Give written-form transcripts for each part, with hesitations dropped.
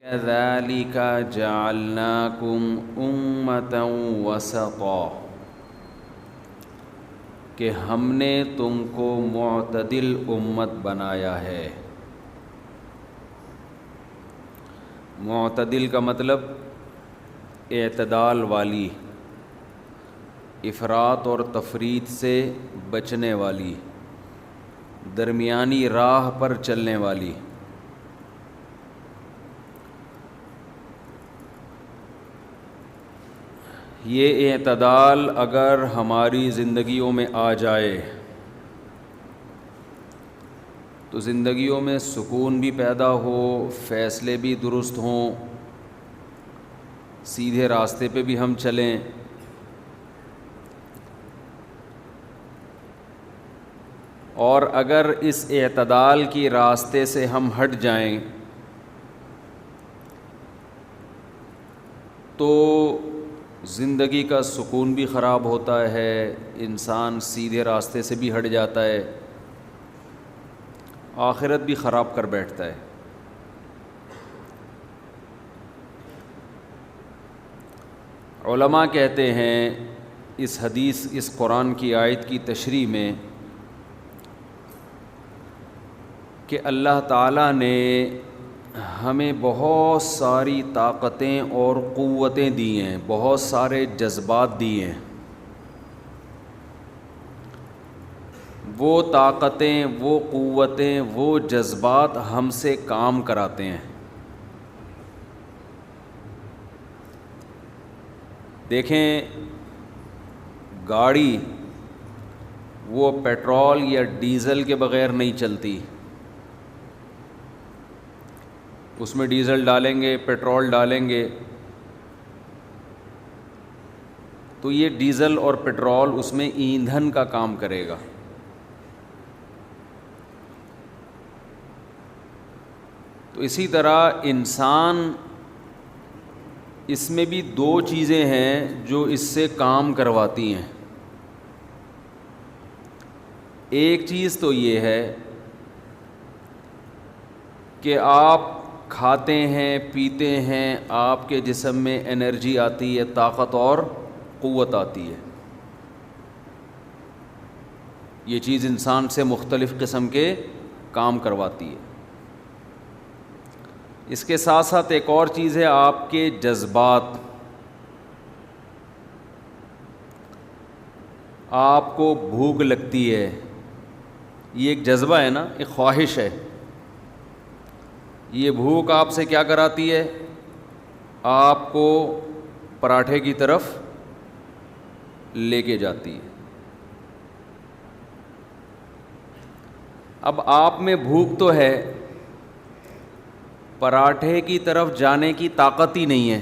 كذلك جعلناكم أمة وسطا، کہ ہم نے تم کو معتدل امت بنایا ہے۔ معتدل کا مطلب اعتدال والی، افراط اور تفریط سے بچنے والی، درمیانی راہ پر چلنے والی۔ یہ اعتدال اگر ہماری زندگیوں میں آ جائے تو زندگیوں میں سکون بھی پیدا ہو، فیصلے بھی درست ہوں، سیدھے راستے پہ بھی ہم چلیں۔ اور اگر اس اعتدال کی راستے سے ہم ہٹ جائیں تو زندگی کا سکون بھی خراب ہوتا ہے، انسان سیدھے راستے سے بھی ہٹ جاتا ہے، آخرت بھی خراب کر بیٹھتا ہے۔ علماء کہتے ہیں اس حدیث، اس قرآن کی آیت کی تشریح میں کہ اللہ تعالیٰ نے ہمیں بہت ساری طاقتیں اور قوتیں دی ہیں، بہت سارے جذبات دیے ہیں۔ وہ طاقتیں، وہ قوتیں، وہ جذبات ہم سے کام کراتے ہیں۔ دیکھیں، گاڑی وہ پیٹرول یا ڈیزل کے بغیر نہیں چلتی۔ اس میں ڈیزل ڈالیں گے، پیٹرول ڈالیں گے تو یہ ڈیزل اور پیٹرول اس میں ایندھن کا کام کرے گا۔ تو اسی طرح انسان، اس میں بھی دو چیزیں ہیں جو اس سے کام کرواتی ہیں۔ ایک چیز تو یہ ہے کہ آپ کھاتے ہیں، پیتے ہیں، آپ کے جسم میں انرجی آتی ہے، طاقت اور قوت آتی ہے۔ یہ چیز انسان سے مختلف قسم کے کام کرواتی ہے۔ اس کے ساتھ ساتھ ایک اور چیز ہے آپ کے جذبات۔ آپ کو بھوک لگتی ہے، یہ ایک جذبہ ہے نا، ایک خواہش ہے۔ یہ بھوک آپ سے کیا کراتی ہے؟ آپ کو پراٹھے کی طرف لے کے جاتی ہے۔ اب آپ میں بھوک تو ہے، پراٹھے کی طرف جانے کی طاقت ہی نہیں ہے،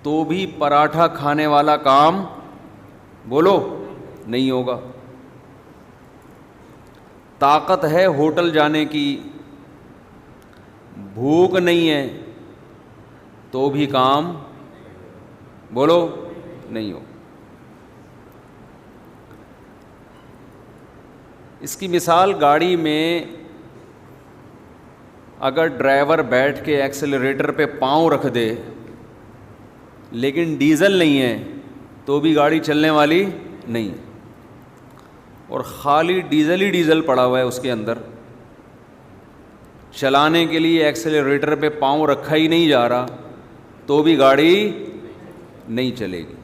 تو بھی پراٹھا کھانے والا کام بولو نہیں ہوگا۔ طاقت ہے ہوٹل جانے کی، بھوک نہیں ہے تو بھی کام بولو نہیں ہو۔ اس کی مثال گاڑی میں اگر ڈرائیور بیٹھ کے ایکسلریٹر پہ پاؤں رکھ دے لیکن ڈیزل نہیں ہے تو بھی گاڑی چلنے والی نہیں، اور خالی ڈیزل ہی ڈیزل پڑا ہوا ہے اس کے اندر، چلانے کے لیے ایکسلریٹر پہ پاؤں رکھا ہی نہیں جا رہا تو بھی گاڑی نہیں چلے گی۔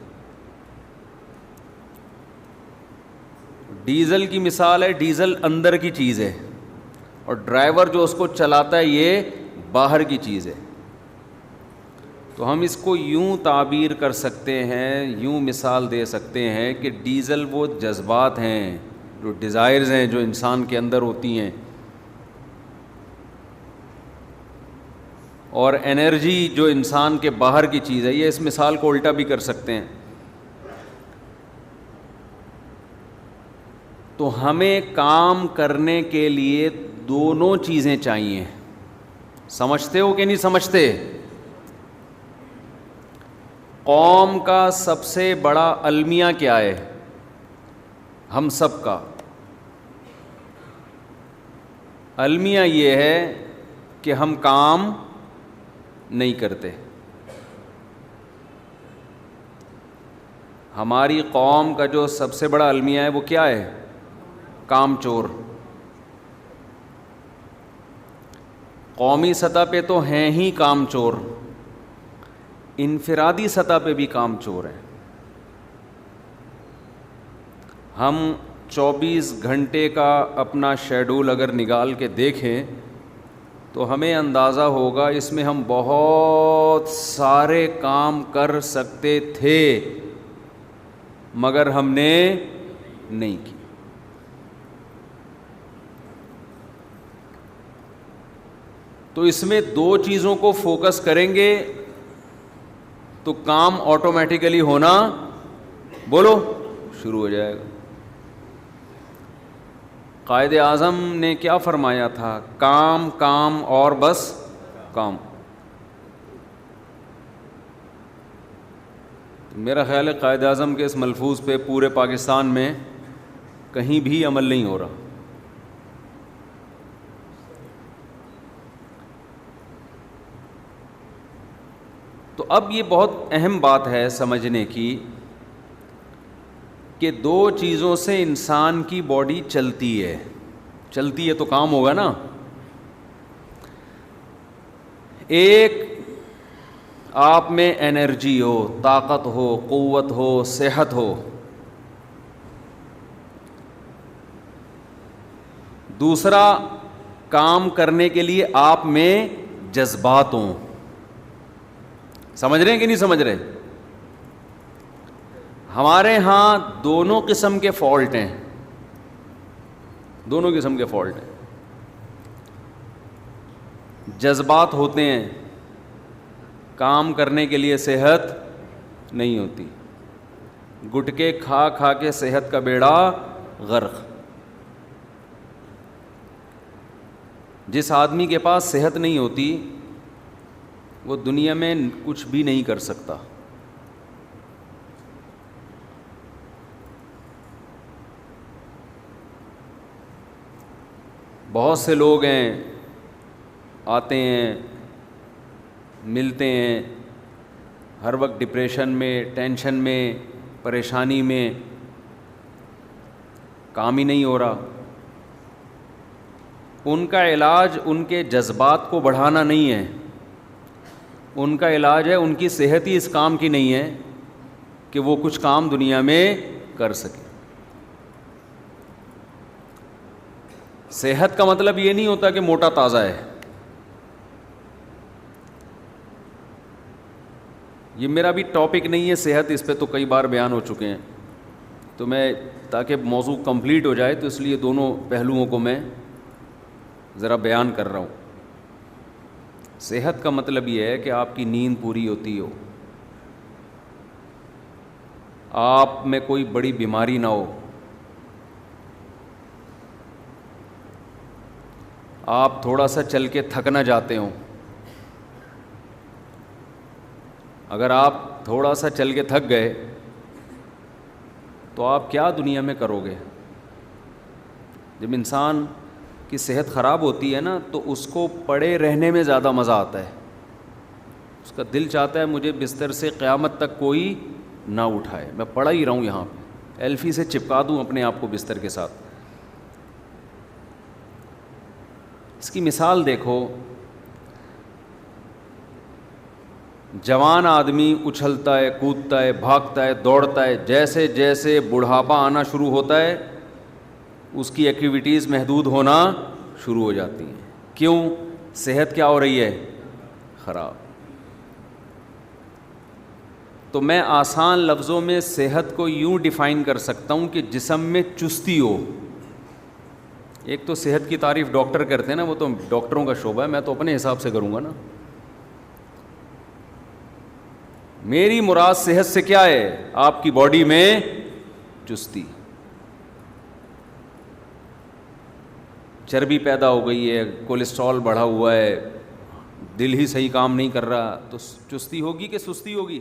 ڈیزل کی مثال ہے، ڈیزل اندر کی چیز ہے اور ڈرائیور جو اس کو چلاتا ہے یہ باہر کی چیز ہے۔ تو ہم اس کو یوں تعبیر کر سکتے ہیں، یوں مثال دے سکتے ہیں کہ ڈیزل وہ جذبات ہیں، جو ڈیزائرز ہیں جو انسان کے اندر ہوتی ہیں، اور انرجی جو انسان کے باہر کی چیز ہے۔ یہ اس مثال کو الٹا بھی کر سکتے ہیں۔ تو ہمیں کام کرنے کے لیے دونوں چیزیں چاہیے۔ سمجھتے ہو کہ نہیں سمجھتے؟ قوم کا سب سے بڑا المیہ کیا ہے؟ ہم سب کا المیہ یہ ہے کہ ہم کام نہیں کرتے. ہماری قوم کا جو سب سے بڑا المیہ ہے وہ کیا ہے؟ کام چور. قومی سطح پہ تو ہیں ہی کام چور، انفرادی سطح پہ بھی کام چور ہیں. ہم 24 گھنٹے کا اپنا شیڈول اگر نکال کے دیکھیں تو ہمیں اندازہ ہوگا اس میں ہم بہت سارے کام کر سکتے تھے مگر ہم نے نہیں کی. تو اس میں 2 چیزوں کو فوکس کریں گے تو کام آٹومیٹیکلی ہونا بولو شروع ہو جائے گا. قائد اعظم نے کیا فرمایا تھا؟ کام کام اور بس کام. میرا خیال ہے قائد اعظم کے اس ملفوظ پہ پورے پاکستان میں کہیں بھی عمل نہیں ہو رہا. تو اب یہ بہت اہم بات ہے سمجھنے کی کہ 2 چیزوں سے انسان کی باڈی چلتی ہے. چلتی ہے تو کام ہوگا نا. ایک آپ میں انرجی ہو، طاقت ہو، قوت ہو، صحت ہو. دوسرا کام کرنے کے لیے آپ میں جذبات ہوں. سمجھ رہے ہیں کہ نہیں سمجھ رہے؟ ہمارے ہاں دونوں قسم کے فالٹ ہیں، دونوں قسم کے فالٹ ہیں. جذبات ہوتے ہیں، کام کرنے کے لیے صحت نہیں ہوتی. گٹکے کھا کھا کے صحت کا بیڑا غرق. جس آدمی کے پاس صحت نہیں ہوتی وہ دنیا میں کچھ بھی نہیں کر سکتا. بہت سے لوگ ہیں آتے ہیں ملتے ہیں ہر وقت ڈپریشن میں، ٹینشن میں، پریشانی میں، کام ہی نہیں ہو رہا. ان کا علاج ان کے جذبات کو بڑھانا نہیں ہے، ان کا علاج ہے ان کی صحت ہی اس کام کی نہیں ہے کہ وہ کچھ کام دنیا میں کر سکے. صحت کا مطلب یہ نہیں ہوتا کہ موٹا تازہ ہے. یہ میرا بھی ٹاپک نہیں ہے صحت، اس پہ تو کئی بار بیان ہو چکے ہیں. تو میں تاکہ موضوع کمپلیٹ ہو جائے تو اس لیے دونوں پہلوؤں کو میں ذرا بیان کر رہا ہوں. صحت کا مطلب یہ ہے کہ آپ کی نیند پوری ہوتی ہو، آپ میں کوئی بڑی بیماری نہ ہو، آپ تھوڑا سا چل کے تھک نہ جاتے ہوں. اگر آپ تھوڑا سا چل کے تھک گئے تو آپ کیا دنیا میں کرو گے؟ جب انسان کی صحت خراب ہوتی ہے نا تو اس کو پڑے رہنے میں زیادہ مزہ آتا ہے. اس کا دل چاہتا ہے مجھے بستر سے قیامت تک کوئی نہ اٹھائے، میں پڑا ہی رہوں یہاں پہ، ایلفی سے چپکا دوں اپنے آپ کو بستر کے ساتھ. اس کی مثال دیکھو، جوان آدمی اچھلتا ہے، کودتا ہے، بھاگتا ہے، دوڑتا ہے. جیسے جیسے بڑھاپا آنا شروع ہوتا ہے اس کی ایکٹیویٹیز محدود ہونا شروع ہو جاتی ہیں. کیوں؟ صحت کیا ہو رہی ہے؟ خراب. تو میں آسان لفظوں میں صحت کو یوں ڈیفائن کر سکتا ہوں کہ جسم میں چستی ہو. ایک تو صحت کی تعریف ڈاکٹر کرتے ہیں نا، وہ تو ڈاکٹروں کا شعبہ ہے، میں تو اپنے حساب سے کروں گا نا. میری مراد صحت سے کیا ہے؟ آپ کی باڈی میں چستی. چربی پیدا ہو گئی ہے، کولیسٹرول بڑھا ہوا ہے، دل ہی صحیح کام نہیں کر رہا، تو چستی ہوگی کہ سستی ہوگی؟